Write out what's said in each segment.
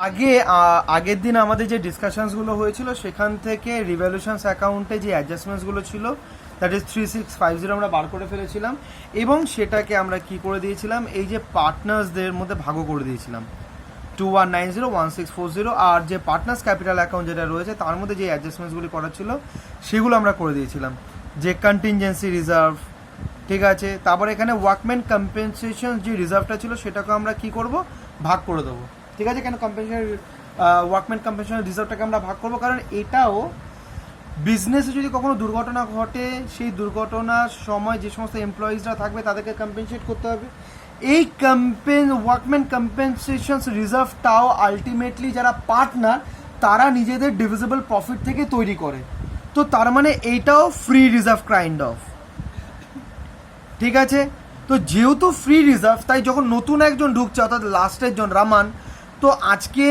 আগের দিন আমাদের যে ডিসকাশনসগুলো হয়েছিল সেখান থেকে রিভ্যালুয়েশনস অ্যাকাউন্টে যে অ্যাডজাস্টমেন্টসগুলো ছিল দ্যাট ইজ 3650 আমরা বার করে ফেলেছিলাম এবং সেটাকে আমরা কি করে দিয়েছিলাম, এই যে পার্টনার্সদের মধ্যে ভাগও করে দিয়েছিলাম 21901640, আর যে পার্টনার্স ক্যাপিটাল অ্যাকাউন্ট যেটা রয়েছে তার মধ্যে যে অ্যাডজাস্টমেন্টসগুলি করার ছিল সেগুলো আমরা করে দিয়েছিলাম। যে কন্টিনজেন্সি রিজার্ভ, ঠিক আছে, তারপরে এখানে ওয়ার্কম্যান কম্পেনসেশন যে রিজার্ভটা ছিল সেটাকে আমরা কি করব, ভাগ করে দেবো। ঠিক আছে, কেন কম্পেনসেশন ওয়ার্কম্যান কম্পেনসেশন রিজার্ভটাকে আমরা ভাগ করবো, কারণ এটাও বিজনেসে যদি কখনো দুর্ঘটনা ঘটে সেই দুর্ঘটনার সময় যে সমস্ত এমপ্লয়িজরা থাকবে তাদেরকে কম্পেনসেট করতে হবে। এই ওয়ার্কম্যান কম্পেনসেশন রিজার্ভটাও আলটিমেটলি যারা পার্টনার তারা নিজেদের ডিভিজিবল প্রফিট থেকে তৈরি করে, তো তার মানে এইটাও ফ্রি রিজার্ভ কাইন্ড অফ। ঠিক আছে, তো যেহেতু ফ্রি রিজার্ভ তাই যখন নতুন একজন ঢুকছে অর্থাৎ লাস্টের জন রামান, তো আজকে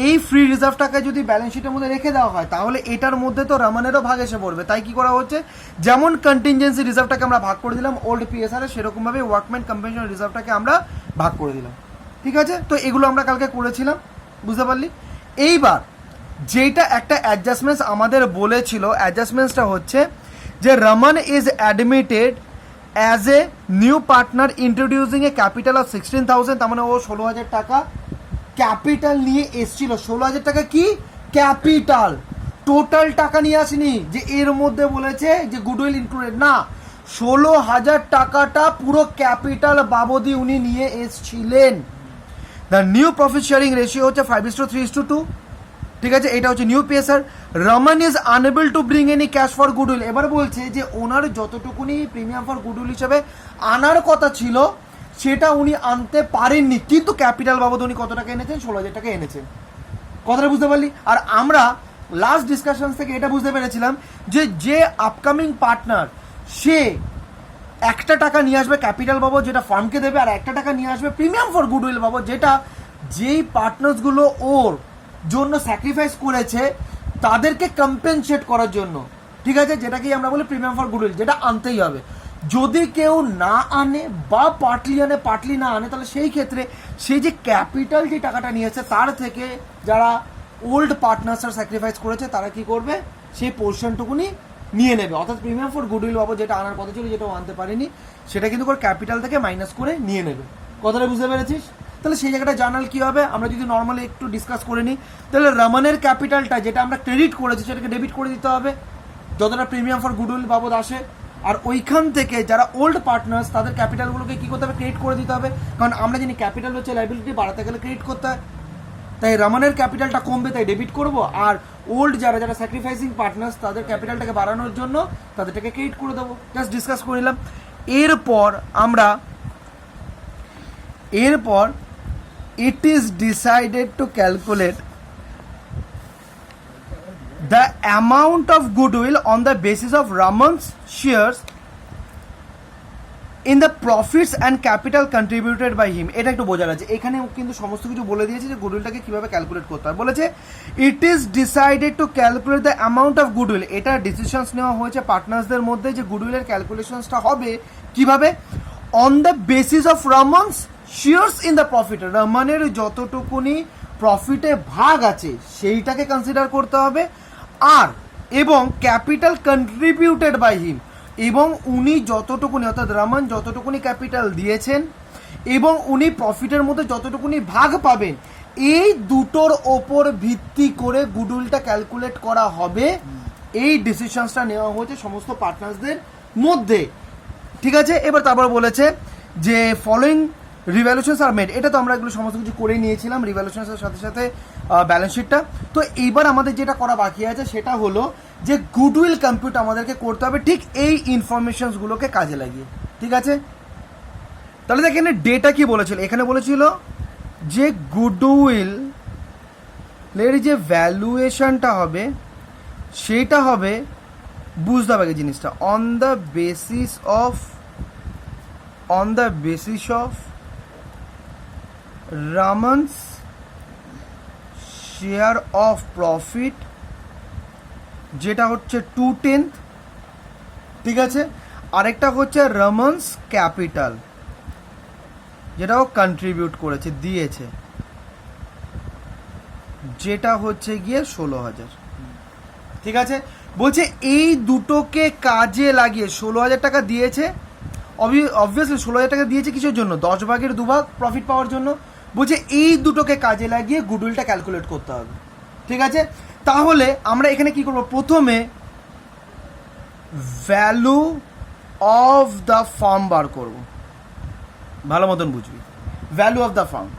এই ফ্রি রিজার্ভটাকে যদি ব্যালেন্স শিটের মধ্যে রেখে দেওয়া হয় তাহলে এটার মধ্যে তো রামানেরও ভাগ এসে পড়বে। তাই কি করা হচ্ছে, যেমন কন্টিনজেন্সি রিজার্ভটাকে আমরা ভাগ করে দিলাম ওল্ড পিএসআর সেরকমভাবে ওয়ার্কম্যান কম্পেনসেশন রিজার্ভটাকে আমরা ভাগ করে দিলাম। ঠিক আছে, তো এগুলো আমরা কালকে করেছিলাম, বুঝতে পারলি। এইবার যেটা একটা অ্যাডজাস্টমেন্টস আমাদের বলেছিল, অ্যাডজাস্টমেন্টসটা হচ্ছে যে Raman is admitted as a new partner introducing A capital of 16,000, তার মানে ও 16,000 টাকা ক্যাপিটাল নিয়ে এসছিল। 16,000 টাকা কি ক্যাপিটাল, টোটাল টাকা নিয়ে আসেনি যে এর মধ্যে বলেছে যে গুডউইল ইনক্লুডেড, না, 16,000 টাকাটা পুরো ক্যাপিটাল বাবদি উনি নিয়ে এসছিলেন। The new profit sharing ratio হচ্ছে 5:3:2। ঠিক আছে, এটা হচ্ছে new PSR. Raman is unable to bring any cash for goodwill, এবার বলছে যে ওনার যতটুকুনি প্রিমিয়াম ফর গুডউইল হিসেবে আনার কথা ছিল সেটা উনি আনতে পারেননি, কিন্তু ক্যাপিটাল বাবদ উনি কত টাকা এনেছেন, 16,000 টাকা এনেছেন। কথাটা বুঝতে পারলি। আর আমরা লাস্ট ডিসকাশন থেকে এটা বুঝতে পেরেছিলাম যে যে আপকামিং পার্টনার সে একটা টাকা নিয়ে আসবে ক্যাপিটাল বাবদ যেটা ফার্মকে দেবে, আর একটা টাকা নিয়ে আসবে প্রিমিয়াম ফর গুডউইল বাবদ যেটা যেই পার্টনার্সগুলো ওর জন্য স্যাক্রিফাইস করেছে তাদেরকে কম্পেনসেট করার জন্য। ঠিক আছে, যেটাকেই আমরা বলি প্রিমিয়াম ফর গুডউইল, যেটা আনতেই হবে। যদি কেউ না আনে বা পার্টলি আনে পার্টলি না আনে তাহলে সেই ক্ষেত্রে সেই যে ক্যাপিটাল যে টাকাটা নিয়েছে তার থেকে যারা ওল্ড পার্টনার্সরা স্যাক্রিফাইস করেছে তারা কি করবে, সেই পোর্শনটুকুনি নিয়ে নেবে। অর্থাৎ প্রিমিয়াম ফর গুডউইল বাবদ যেটা আনার কথা ছিল যেটা আনতে পারেনি সেটা কিন্তু ক্যাপিটাল থেকে মাইনাস করে নিয়ে নেবে। কথাটা বুঝতে পেরেছিস? তাহলে সেই জায়গাটা জানাল কি হবে, আমরা যদি নর্মালি একটু ডিসকাস করে নিই তাহলে রামানের ক্যাপিটালটা যেটা আমরা ক্রেডিট করেছি সেটাকে ডেবিট করে দিতে হবে যতটা প্রিমিয়াম ফর গুডউইল বাবদ আসে, আর ওইখান থেকে যারা ওল্ড পার্টনার্স তাদের ক্যাপিটালগুলোকে কী করতে হবে, ক্রেডিট করে দিতে হবে, কারণ আমরা জানি ক্যাপিটাল হচ্ছে লাইবিলিটি, বাড়াতে গেলে ক্রেডিট করতে হয়। তাই রামানের ক্যাপিটালটা কমবে তাই ডেবিট করব, আর ওল্ড যারা যারা স্যাক্রিফাইসিং পার্টনার্স তাদের ক্যাপিটালটাকে বাড়ানোর জন্য তাদেরটাকে ক্রেডিট করে দেবো। জাস্ট ডিসকাস করে নিলাম। এরপর it is decided to calculate the amount of goodwill on the basis of Raman's shares in the profits and capital contributed by him. এটা একটু বোঝার আছে, এখানে কিন্তু সমস্ত কিছু বলে দিয়েছে যে গুডউইলটাকে কিভাবে ক্যালকুলেট করতে হয়। বলেছে it is decided to calculate the amount of goodwill, এটা ডিসিশনস নেওয়া হয়েছে পার্টনার্সদের মধ্যে যে গুডউইলের ক্যালকুলেশনসটা হবে কিভাবে, on the basis of Raman's shares in the profit, রামানের যতটুকুনি প্রফিটে ভাগ আছে সেইটাকে কনসিডার করতে হবে, আর এবং ক্যাপিটাল কন্ট্রিবিউটেড বাই হিম, এবং উনি যতটুকুনি অর্থাৎ রামান যতটুকুনি ক্যাপিটাল দিয়েছেন এবং উনি প্রফিটের মধ্যে যতটুকুনি ভাগ পাবেন, এই দুটোর ওপর ভিত্তি করে গুডউইলটা ক্যালকুলেট করা হবে। এই ডিসিশনসটা নেওয়া হয়েছে সমস্ত পার্টনার্সদের মধ্যে। ঠিক আছে, এবার তারপর বলেছে যে ফলোয়িং রিভ্যালুয়েশনস আর মেড, এটা তো আমরা এগুলো সমস্ত কিছু করে নিয়েছিলাম রিভ্যালুয়েশনসের সাথে সাথে ব্যালেন্স শিটটা। তো এইবার আমাদের যেটা করা বাকি আছে সেটা হলো যে গুডউইল কম্পিউট আমাদেরকে করতে হবে ঠিক এই ইনফরমেশনসগুলোকে কাজে লাগিয়ে। ঠিক আছে, তাহলে এখানে ডেটা কি বলেছিল, এখানে বলেছিল যে গুডউইলের যে ভ্যালুয়েশনটা হবে সেইটা হবে, বুঝতে হবে জিনিসটা, on the basis of Raman's share of profit যেটা হচ্ছে 2/10। ঠিক আছে, আরেকটা হচ্ছে রামানস ক্যাপিটাল যেটাও কন্ট্রিবিউট করেছে দিয়েছে। যেটা হচ্ছে গিয়ে 16,000। ঠিক আছে, বলছে এই দুটোকে কাজে লাগিয়ে 16,000 টাকা দিয়েছে। অবভিয়াসলি 16,000 টাকা দিয়েছে কিসের জন্য? 10 ভাগের 2 ভাগ প্রফিট পাওয়ার জন্য। বলছে এই দুটোকে কাজে লাগিয়ে গুডউইলটা ক্যালকুলেট করতে হবে। ঠিক আছে, তাহলে আমরা এখানে কি করব? প্রথমে ভ্যালু অফ দ্য ফার্ম বার করব, ভালো মতন বুঝবি। ভ্যালু অফ দ্য ফার্ম,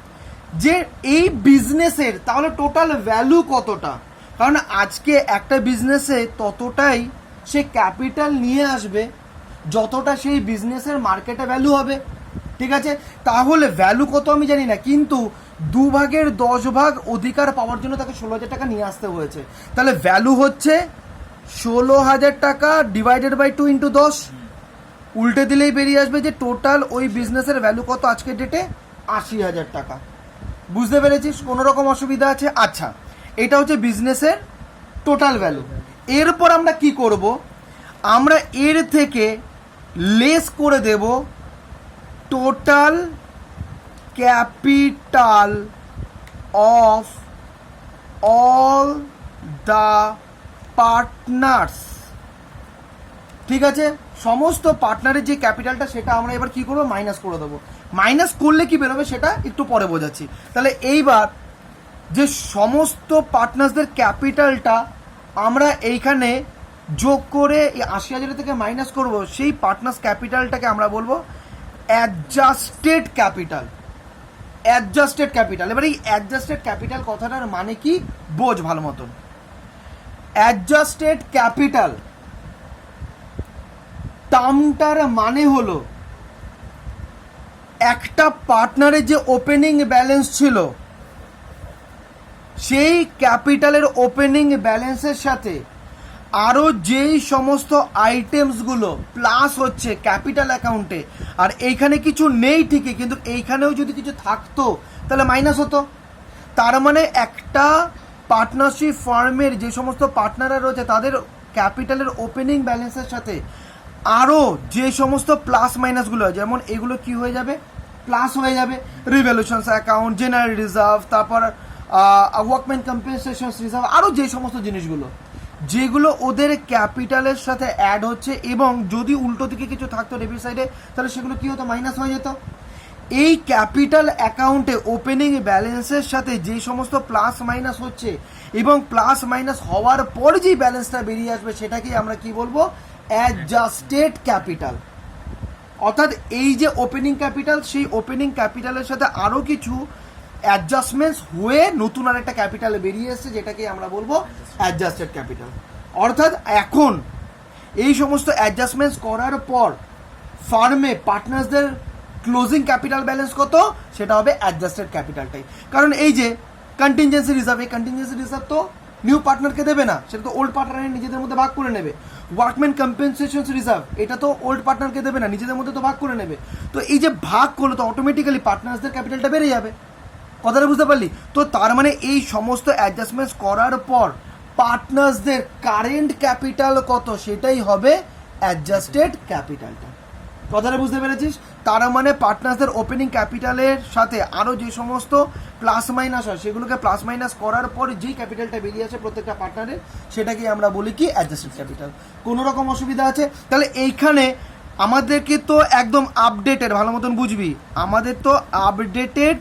যে এই বিজনেসের তাহলে টোটাল ভ্যালু কতটা, কারণ আজকে একটা বিজনেসে ততটাই সে ক্যাপিটাল নিয়ে আসবে যতটা সেই বিজনেসের মার্কেটে ভ্যালু হবে। ঠিক আছে, তাহলে ভ্যালু কত আমি জানি না, কিন্তু 2 ভাগের 10 ভাগ অধিকার পাওয়ার জন্য তাকে 16,000 টাকা নিয়ে আসতে হয়েছে। তাহলে ভ্যালু হচ্ছে 16,000 টাকা ডিভাইডেড বাই 2 ইন্টু 10। উল্টে দিলেই বেরিয়ে আসবে যে টোটাল ওই বিজনেসের ভ্যালু কত আজকের ডেটে? 80,000 টাকা। বুঝতে পেরেছিস? কোনো রকম অসুবিধা আছে? আচ্ছা, এটা হচ্ছে বিজনেসের টোটাল ভ্যালু। এরপর আমরা কি করব? আমরা এর থেকে লেস করে দেব total capital of all the partners. ঠিক আছে, সমস্ত পার্টনারের যে ক্যাপিটালটা সেটা আমরা এবার কি করবো? মাইনাস করে দেবো। মাইনাস করলে কি বেরোবে সেটা একটু পরে বোঝাচ্ছি। তাহলে এইবার যে সমস্ত পার্টনার্সদের ক্যাপিটালটা আমরা এইখানে যোগ করে এই 80,000 থেকে মাইনাস করব, সেই পার্টনার্স ক্যাপিটালটাকে আমরা বলবো অ্যাডজাস্টেড ক্যাপিটাল। Adjusted capital. এবার এই অ্যাডজাস্টেড ক্যাপিটাল কথাটার মানে কি বোঝ ভালো মতন। অ্যাডজাস্টেড ক্যাপিটাল টার্মটার মানে হলো একটা পার্টনারের যে ওপেনিং ব্যালেন্স ছিল সেই ক্যাপিটালের ওপেনিং ব্যালেন্সের সাথে আরও যেই সমস্ত আইটেমসগুলো প্লাস হচ্ছে ক্যাপিটাল অ্যাকাউন্টে, আর এইখানে কিছু নেই ঠিকই, কিন্তু এইখানেও যদি কিছু থাকতো তাহলে মাইনাস হতো। তার মানে একটা পার্টনারশিপ ফার্মের যে সমস্ত পার্টনাররা রয়েছে তাদের ক্যাপিটালের ওপেনিং ব্যালেন্সের সাথে আরও যে সমস্ত প্লাস মাইনাসগুলো, যেমন এগুলো কি হয়ে যাবে? প্লাস হয়ে যাবে। রিভ্যালুয়েশনস অ্যাকাউন্ট, জেনারেল রিজার্ভ, তারপর ওয়ার্কম্যান কম্পেনসেশন রিজার্ভ, আরও যে সমস্ত জিনিসগুলো যেগুলো ওদের ক্যাপিটালের সাথে অ্যাড হচ্ছে, এবং যদি উল্টো দিকে কিছু থাকতো ডেবিট সাইডে তাহলে সেগুলো কি হতো? মাইনাস হয়ে যেত। এই ক্যাপিটাল অ্যাকাউন্টে ওপেনিং ব্যালেন্সের সাথে যে সমস্ত প্লাস মাইনাস হচ্ছে এবং প্লাস মাইনাস হওয়ার পর যেই ব্যালেন্সটা বেরিয়ে আসবে সেটাকেই আমরা কি বলবো? Adjusted capital. অর্থাৎ এই যে ওপেনিং ক্যাপিটাল, সেই ওপেনিং ক্যাপিটালের সাথে আরও কিছু অ্যাডজাস্টমেন্টস হয়ে নতুন আর একটা ক্যাপিটালে বেরিয়ে এসছে, যেটাকে আমরা বলবো অ্যাডজাস্টেড ক্যাপিটাল। অর্থাৎ এখন এই সমস্ত অ্যাডজাস্টমেন্টস করার পর ফার্মে পার্টনার্সদের ক্লোজিং ক্যাপিটাল ব্যালেন্স কত? সেটা হবে অ্যাডজাস্টেড ক্যাপিটালটাই। কারণ এই যে কন্টিনজেন্সি রিজার্ভ, এই কন্টিনজেন্সি রিজার্ভ তো নিউ পার্টনারকে দেবে না, সেটা তো ওল্ড পার্টনারের নিজেদের মধ্যে ভাগ করে নেবে। ওয়ার্কম্যান কম্পেনসেশন রিজার্ভ, এটা তো ওল্ড পার্টনারকে দেবে না, নিজেদের মধ্যে তো ভাগ করে নেবে। তো এই যে ভাগ করলো তো অটোমেটিক্যালি পার্টনার্সদের ক্যাপিটালটা বেড়ে যাবে। কথাটা বুঝতে পারলি তো? তার মানে এই সমস্ত অ্যাডজাস্টমেন্টস করার পর পার্টনার্সদের কারেন্ট ক্যাপিটাল কত সেটাই হবে অ্যাডজাস্টেড ক্যাপিটালটা। কথাটা বুঝতে পেরেছিস? তার মানে পার্টনার্সদের ওপেনিং ক্যাপিটালের সাথে আরও যে সমস্ত প্লাস মাইনাস হয় সেগুলোকে প্লাস মাইনাস করার পর যেই ক্যাপিটালটা বেরিয়ে আসে প্রত্যেকটা পার্টনারের, সেটাকে আমরা বলি কি? Adjusted capital. কোনো রকম অসুবিধা আছে? তাহলে এইখানে আমাদেরকে তো একদম আপডেটেড, ভালো মতন বুঝবি, আমাদের তো আপডেটেড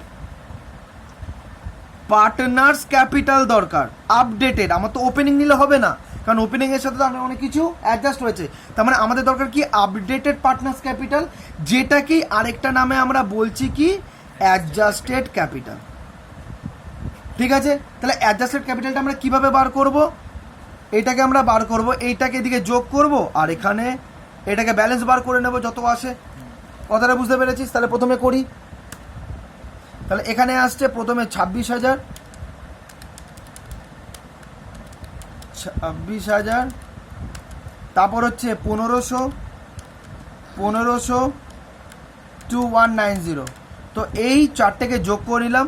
পার্টনার্স ক্যাপিটাল দরকার। আপডেটেড, আমার তো ওপেনিং নিলে হবে না, কারণ ওপেনিং এর সাথে তো আমরা অনেক কিছু অ্যাডজাস্ট হয়েছে। তার মানে আমাদের দরকার কি? আপডেটেড পার্টনার্স ক্যাপিটাল, যেটা কি আরেকটা নামে আমরা বলছি কি? Adjusted capital. ঠিক আছে, তাহলে অ্যাডজাস্টেড ক্যাপিটালটা আমরা কিভাবে বার করব? এটাকে আমরা বার করব, এইটাকে এদিকে যোগ করব, আর এখানে এটাকে ব্যালেন্স বার করে নেব যত আসে। কথাটা বুঝতে পেরেছিস? তাহলে প্রথমে করি। তাহলে এখানে আসছে প্রথমে 26,000, তারপর হচ্ছে 1500 2190। তো এই চারটেকে যোগ করে নিলাম,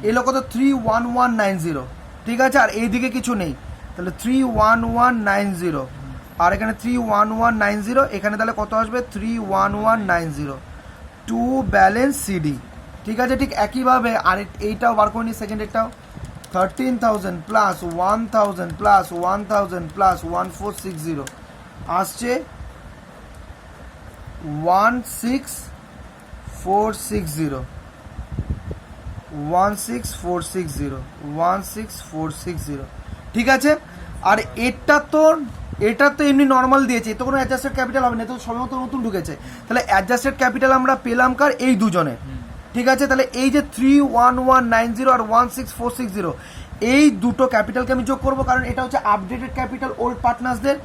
এলো কত? 31190। ঠিক আছে, আর এইদিকে কিছু নেই, তাহলে 31190, আর এখানে 31190, এখানে তাহলে কত আসবে? 31190 টু ব্যালেন্স সিডি। ঠিক আছে, ঠিক একইভাবে আর এইটাও বার করে নিই, সেকেন্ডেরটাও 13,000 প্লাস 1,000 প্লাস 1,000 প্লাস 1460 আসছে 16460 16460 ঠিক আছে। আর এটা তো এমনি নর্মাল দিয়েছে, তো কোনো অ্যাডজাস্টেড ক্যাপিটাল হবে না, তো সবেমাত্র নতুন ঢুকেছে, তাহলে অ্যাডজাস্টেড ক্যাপিটাল আমরা পেলাম কার, এই দুজনের। ঠিক আছে, তাহলে এই যে 31190 আর 16460 এই দুটো ক্যাপিটালকে আমি যোগ করবো, কারণ এটা হচ্ছে আপডেটেড ক্যাপিটাল ওল্ড পার্টনার্সদের।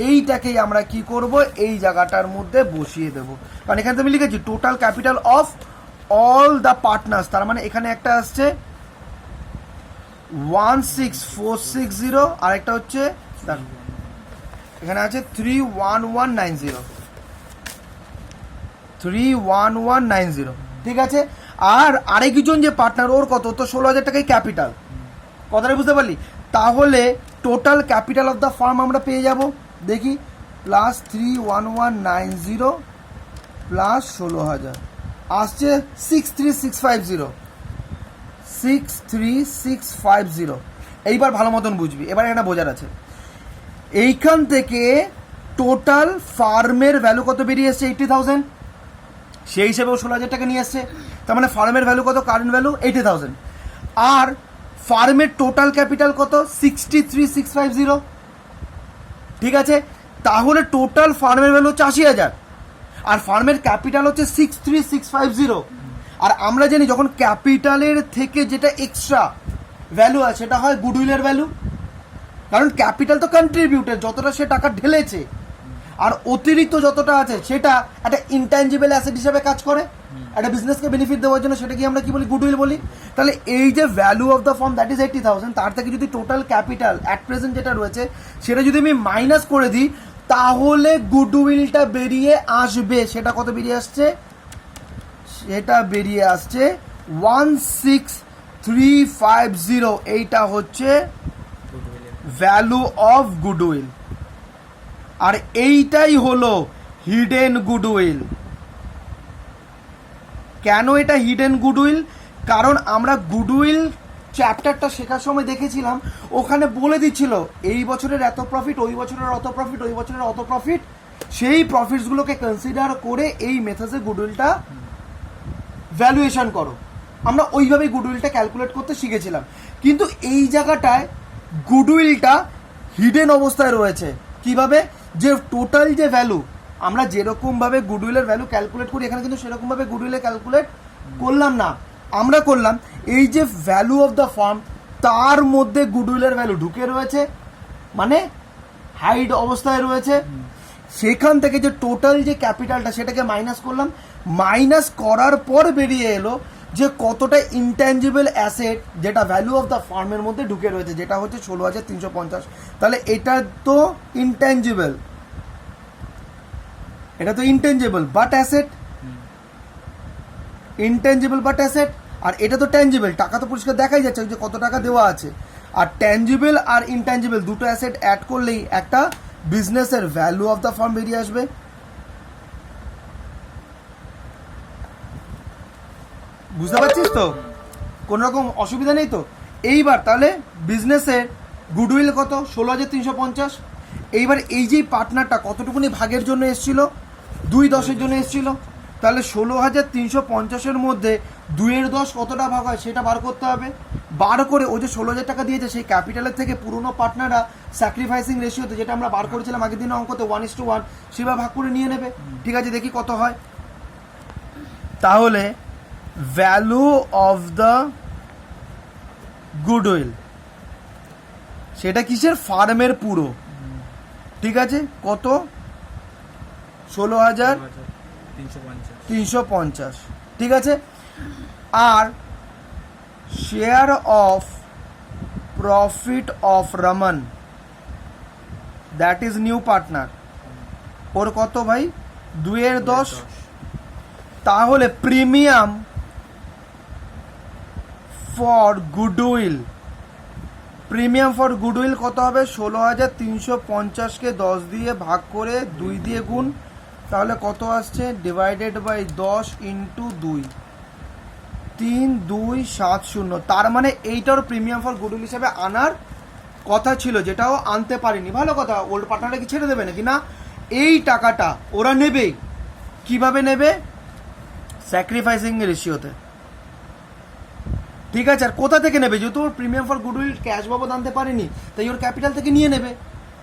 এইটাকেই আমরা কি করব, এই জায়গাটার মধ্যে বসিয়ে দেবো, কারণ এখানে তো আমি লিখেছি total capital of all the partners, তার মানে এখানে একটা আসছে 16460 আর একটা হচ্ছে এখানে আছে 31190 ঠিক আছে। আর আরেকজন যে পার্টনার ওর কত, তো 16,000 টাকাই ক্যাপিটাল, কথাটা বুঝতে পারলি? তাহলে total capital of the farm আমরা পেয়ে যাব, দেখি প্লাস 31190 প্লাস 16,000 আসছে 63650। এইবার ভালো মতন বুঝবি, এবার এখানে বোঝার আছে। এইখান থেকে টোটাল ফার্মের ভ্যালু কত বেরিয়ে এসছে, 80,000, সেই হিসেবেও 16,000 টাকা নিয়ে আসছে, তার মানে ফার্মের ভ্যালু কত, কারেন্ট ভ্যালু 80,000। আর ফার্মের টোটাল ক্যাপিটাল কত, 63,650। ঠিক আছে, তাহলে টোটাল ফার্মের ভ্যালু হচ্ছে 80,000 আর ফার্মের ক্যাপিটাল হচ্ছে 63,650। আর আমরা জানি যখন ক্যাপিটালের থেকে যেটা এক্সট্রা ভ্যালু আছে সেটা হয় গুডউইলের ভ্যালু, কারণ ক্যাপিটাল তো কন্ট্রিবিউটেড, যতটা সে টাকা ঢেলেছে, আর অতিরিক্ত যতটা আছে সেটা একটা ইনট্যাঞ্জিবল অ্যাসেট হিসেবে কাজ করে, একটা বিজনেসকে বেনিফিট দেওয়ার জন্য, সেটাকে আমরা কি বলি, গুডউইল বলি। তাহলে এই যে value of the farm that is 80,000, তার থেকে যদি টোটাল ক্যাপিটাল অ্যাট প্রেজেন্ট যেটা রয়েছে সেটা যদি আমি মাইনাস করে দিই, তাহলে গুডউইলটা বেরিয়ে আসবে। সেটা কত বেরিয়ে আসছে, সেটা বেরিয়ে আসছে 16350। এইটা হচ্ছে ভ্যালু অফ গুডউইল, আর এইটাই হলো হিডেন গুডউইল। কেন এটা হিডেন গুডউইল, কারণ আমরা গুডউইল চ্যাপ্টারটা শেখার সময় দেখেছিলাম, ওখানে বলে দিচ্ছিল এই বছরের এত প্রফিট, ওই বছরের অত প্রফিট, ওই বছরের অত প্রফিট, সেই প্রফিটসগুলোকে কনসিডার করে এই মেথডে গুডউইলটা ভ্যালুয়েশন করো। আমরা ওইভাবেই গুডউইলটা ক্যালকুলেট করতে শিখেছিলাম, কিন্তু এই জায়গাটায় গুডউইলটা হিডেন অবস্থায় রয়েছে। কিভাবে, যে টোটাল যে ভ্যালু আমরা যেরকমভাবে গুডউইলের ভ্যালু ক্যালকুলেট করি, এখানে কিন্তু সেরকমভাবে গুডউইলের ক্যালকুলেট করলাম না, আমরা করলাম এই যে ভ্যালু অফ দ্য ফার্ম তার মধ্যে গুডউইলের ভ্যালু ঢুকে রয়েছে, মানে হাইড অবস্থায় রয়েছে। সেখান থেকে যে টোটাল যে ক্যাপিটালটা সেটাকে মাইনাস করলাম, মাইনাস করার পর বেরিয়ে এলো যে কতটা ইনট্যাঞ্জিবল অ্যাসেট যেটা ভ্যালু অফ দ্য ফার্মের মধ্যে ঢুকে রয়েছে, যেটা হচ্ছে 16,350। তাহলে এটা তো ইনট্যাঞ্জিবল, এটা তো intangible but asset, intangible but asset. আর এটা তো ট্যাঞ্জিবল, টাকা তো পরিষ্কার দেখাই যাচ্ছে যে কত টাকা দেওয়া আছে। আর ট্যাঞ্জিবল আর ইনট্যাঞ্জিবল দুটো অ্যাসেট অ্যাড করলেই একটা বিজনেসের ভ্যালু অফ দ্য ফার্ম বেরিয়ে আসবে। বুঝতে পারছিস তো, কোনো রকম অসুবিধা নেই তো। এইবার তাহলে বিজনেসের গুডউইল কত, 16,350। এইবার এই যে পার্টনারটা কতটুকুনি ভাগের জন্য এসেছিল, 2/10 জন্য এসেছিল, তাহলে 16,350-এর মধ্যে 2/10 কতটা ভাগ হয় সেটা বার করতে হবে। বার করে ও যে 16,000 টাকা দিয়েছে সেই ক্যাপিটালের থেকে পুরনো পার্টনাররা স্যাক্রিফাইসিং রেশিওতে, যেটা আমরা বার করেছিলাম আগের দিনে অঙ্কতে 1:1, সেভাবে ভাগ করে নিয়ে নেবে। ঠিক আছে, দেখি কত হয়। তাহলে ভ্যালু অফ দ্য গুডউইল সেটা কিসের, ফার্মের পুরো। ঠিক আছে, কত, 16,350। ঠিক আছে, আর share of profit of Raman that is new partner, ওর কত ভাই, 2/10। তাহলে premium for goodwill, premium for goodwill কত হবে, 16,350-কে 10 দিয়ে ভাগ করে 2 দিয়ে গুণ, তাহলে কত আসছে, ডিভাইডেড বাই 10 × 2, 3270, তার মানে এইটার প্রিমিয়াম ফর গুডউইল হিসাবে আনার কথা ছিল, যেটাও আনতে পারিনি। ভালো কথা, ওল্ড পার্টনারটা কি ছেড়ে দেবে নাকি? না, এই টাকাটা ওরা নেবেই। কিভাবে নেবে? স্যাক্রিফাইসিং রেশিওতে, ঠিক আছে। আর কোথা থেকে নেবে? যেহেতু ওর প্রিমিয়াম ফর গুডউইল ক্যাশ বাবদ আনতে পারেনি, তাই ওর ক্যাপিটাল থেকে নিয়ে নেবে,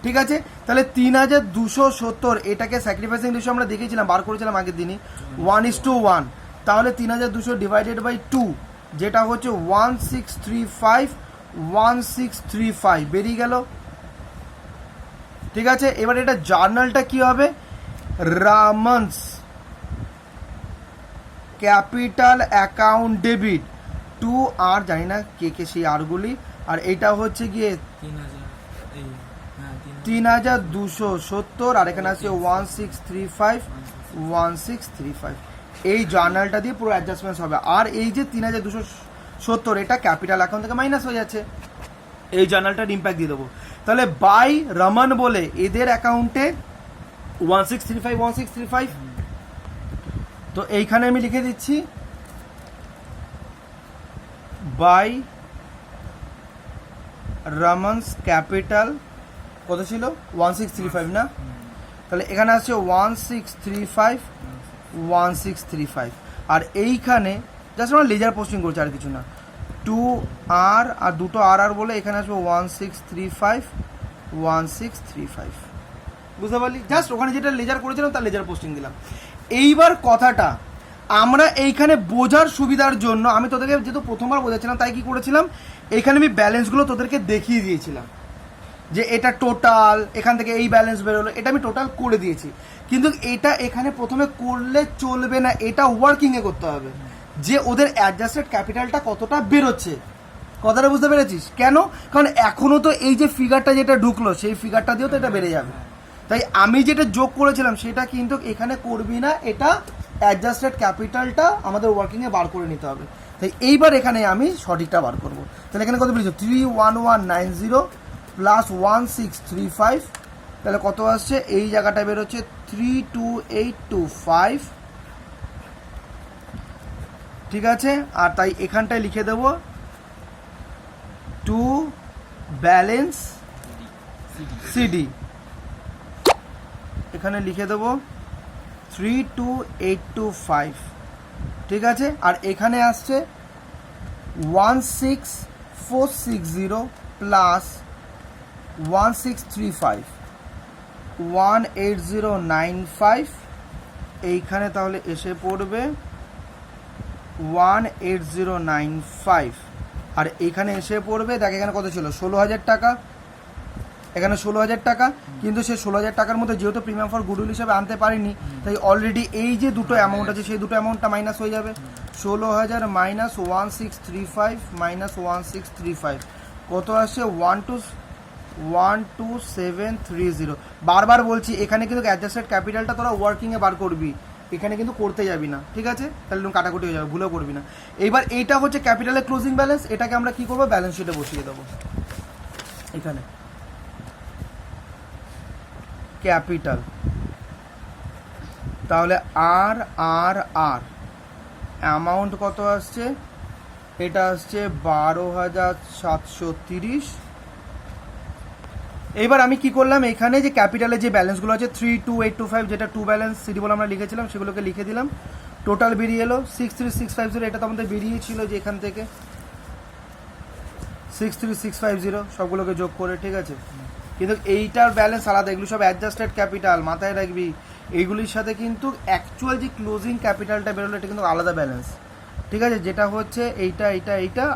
ঠিক আছে। তাহলে 3270 এটাকে স্যাক্রিফাইসিং রেশিও আমরা দেখেছিলাম, বার করেছিলাম আগের দিনই, 1:1। তাহলে 3200 ডিভাইডেড বাই 2, যেটা হচ্ছে 1635 বেরিয়ে গেল, ঠিক আছে। এবার এটা জার্নালটা কি হবে? রামন্স ক্যাপিটাল অ্যাকাউন্ট ডেবিট টু, আর জানি না কে কে সেই আরগুলি, আর এটা হচ্ছে গিয়ে 3270, আর এখানে আছে 1635 এই জার্নালটা দিয়ে পুরো অ্যাডজাস্টমেন্ট হবে। আর এই যে 3270 এটা ক্যাপিটাল অ্যাকাউন্ট থেকে মাইনাস হয়ে যাচ্ছে, এই জার্নালটার ইম্প্যাক্ট দিয়ে দেবো। তাহলে বাই রমন বলে এদের অ্যাকাউন্টে 1635 তো এইখানে আমি লিখে দিচ্ছি বাই রমনস ক্যাপিটাল, কত ছিল? 1635 না? তাহলে এখানে আছে 1635 আর এইখানে জাস্ট আমরা লেজার পোস্টিং করছি, আর কিছু না। 2R আর দুটো আর বলে এখানে আসবে 1635 বুঝতে পারলি? জাস্ট ওখানে যেটা লেজার করেছিলাম তার লেজার পোস্টিং দিলাম। এইবার কথাটা আমরা এইখানে বোঝার সুবিধার জন্য আমি তোদেরকে যেহেতু প্রথমবার বোঝাচ্ছিলাম, তাই কি করেছিলাম, এইখানে আমি ব্যালেন্সগুলো তোদেরকে দেখিয়ে দিয়েছিলাম যে এটা টোটাল, এখান থেকে এই ব্যালেন্স বেরোলো, এটা আমি টোটাল করে দিয়েছি। কিন্তু এটা এখানে প্রথমে করলে চলবে না, এটা ওয়ার্কিংয়ে করতে হবে যে ওদের অ্যাডজাস্টেড ক্যাপিটালটা কতটা বেরোচ্ছে। কথাটা বুঝতে পেরেছিস? কেন? কারণ এখনও তো এই যে ফিগারটা যেটা ঢুকলো সেই ফিগারটা দিয়েও তো এটা বেড়ে যাবে। তাই আমি যেটা যোগ করেছিলাম সেটা কিন্তু এখানে করবি না, এটা অ্যাডজাস্টেড ক্যাপিটালটা আমাদের ওয়ার্কিংয়ে বার করে নিতে হবে। তাই এইবার এখানে আমি সঠিকটা বার করবো। তাহলে এখানে কত বেরিয়েছে? 31190 প্লাস 1635, তাহলে কত আসছে? এই জায়গাটা বেরোচ্ছে 32825, ঠিক আছে। আর তাই এখানটায় লিখে দেবো টু ব্যালেন্স সিডি, এখানে লিখে দেবো 32825, ঠিক আছে। আর এখানে আসছে 16460 প্লাস 1635 18095, এইখানে তাহলে এসে পড়বে 18095, আর এইখানে এসে পড়বে, দেখ এখানে কত ছিল? 16,000 টাকা, এখানে 16,000 টাকা। কিন্তু সে 16,000 টাকার মধ্যে যেহেতু প্রিমিয়াম ফর গুডউইল হিসাবে আনতে পারিনি, তাই অলরেডি এই যে দুটো অ্যামাউন্ট আছে সেই দুটো অ্যামাউন্টটা মাইনাস হয়ে যাবে। 16,000 মাইনাস 1635 কত আসছে? 12730। বারবার বলছি এখানে কিন্তু অ্যাডজাস্টেড ক্যাপিটালটা তোরা ওয়ার্কিংয়ে বার করবি, এখানে কিন্তু করতে যাবি না, ঠিক আছে। তাহলে কাটাকুটি হয়ে যাবে, ভুলেও করবি না। এইবার এইটা হচ্ছে ক্যাপিটালের ক্লোজিং ব্যালেন্স, এটাকে আমরা কি করবো? ব্যালেন্স শিটে বসিয়ে দেবো এখানে ক্যাপিটাল। তাহলে আর অ্যামাউন্ট কত আসছে? এটা আসছে 12,730। এইবার আমি কি করলাম, এখানে যে ক্যাপিটালে যে ব্যালেন্সগুলো আছে 32825, যেটা টু ব্যালেন্স সিডি বলে আমরা লিখেছিলাম, সেগুলোকে লিখে দিলাম। টোটাল বেরিয়ে এলো 63650, এটা তো আমাদের বেরিয়েছিল যে এখান থেকে 63650 সবগুলোকে যোগ করে, ঠিক আছে। কিন্তু এইটার ব্যালেন্স আলাদা, এগুলো সব অ্যাডজাস্টেড ক্যাপিটাল, মাথায় রাখবি। এইগুলির সাথে কিন্তু অ্যাকচুয়াল যে ক্লোজিং ক্যাপিটালটা বেরোলো এটা কিন্তু আলাদা ব্যালেন্স, ঠিক আছে। যেটা হচ্ছে এইটা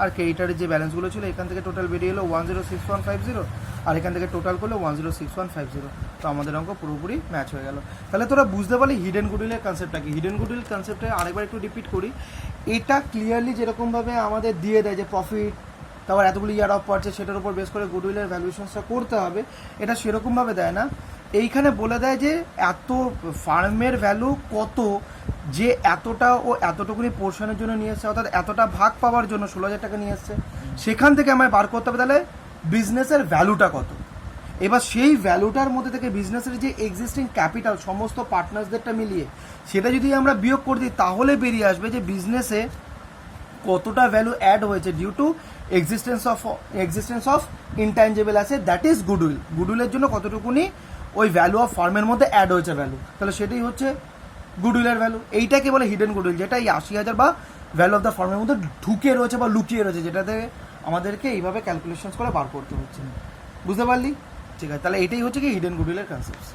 আর এইটার যে ব্যালেন্সগুলো ছিল এখান থেকে টোটাল বেরিয়ে এলো 106150, আর এখান থেকে টোটাল করলে 106150। তো আমাদের অঙ্ক পুরোপুরি ম্যাচ হয়ে গেল। তাহলে তোরা বুঝতে পারলি হিডেন গুডউইলের কনসেপ্টটা কি। হিডেন গুডউইল কনসেপ্টে আরেকবার একটু রিপিট করি, এটা ক্লিয়ারলি যেরকমভাবে আমাদের দিয়ে দেয় যে প্রফিট, তারপর এতগুলি ইয়ার অফ পাচ্ছে, সেটার উপর বেস করে গুডউইলের ভ্যালুয়েশনসটা করতে হবে, এটা সেরকমভাবে দেয় না। এইখানে বলে দেয় যে এত ফার্মের ভ্যালু কত, যে এতটা ও এতটুকুনি পোর্শনের জন্য নিয়ে এসছে, অর্থাৎ এতটা ভাগ পাওয়ার জন্য 16,000 টাকা নিয়ে এসছে, সেখান থেকে আমায় বার করতে হবে তাহলে বিজনেসের ভ্যালুটা কত। এবার সেই ভ্যালুটার মধ্যে থেকে বিজনেসের যে এক্সিস্টিং ক্যাপিটাল সমস্ত পার্টনার্সদেরটা মিলিয়ে সেটা যদি আমরা বিয়োগ করে দিই, তাহলে বেরিয়ে আসবে যে বিজনেসে কতটা ভ্যালু অ্যাড হয়েছে due to existence of intangible asset, that is goodwill. গুডউইলের জন্য কতটুকুনি ওই ভ্যালু অফ ফার্মের মধ্যে অ্যাড হয়েছে ভ্যালু, তাহলে সেটাই হচ্ছে গুডউইলের ভ্যালু। এইটাকে বলে হিডেন গুডউইল, যেটা এই 80,000 বা ভ্যালু অফ দ্য ফার্মের মধ্যে ঢুকে রয়েছে বা লুকিয়ে রয়েছে, যেটাতে আমাদেরকে এইভাবে ক্যালকুলেশনস করে বার করতে হচ্ছে। বুঝতে পারলি? ঠিক আছে, তাহলে এটাই হচ্ছে কি হিডেন গুডউইলের কনসেপ্ট।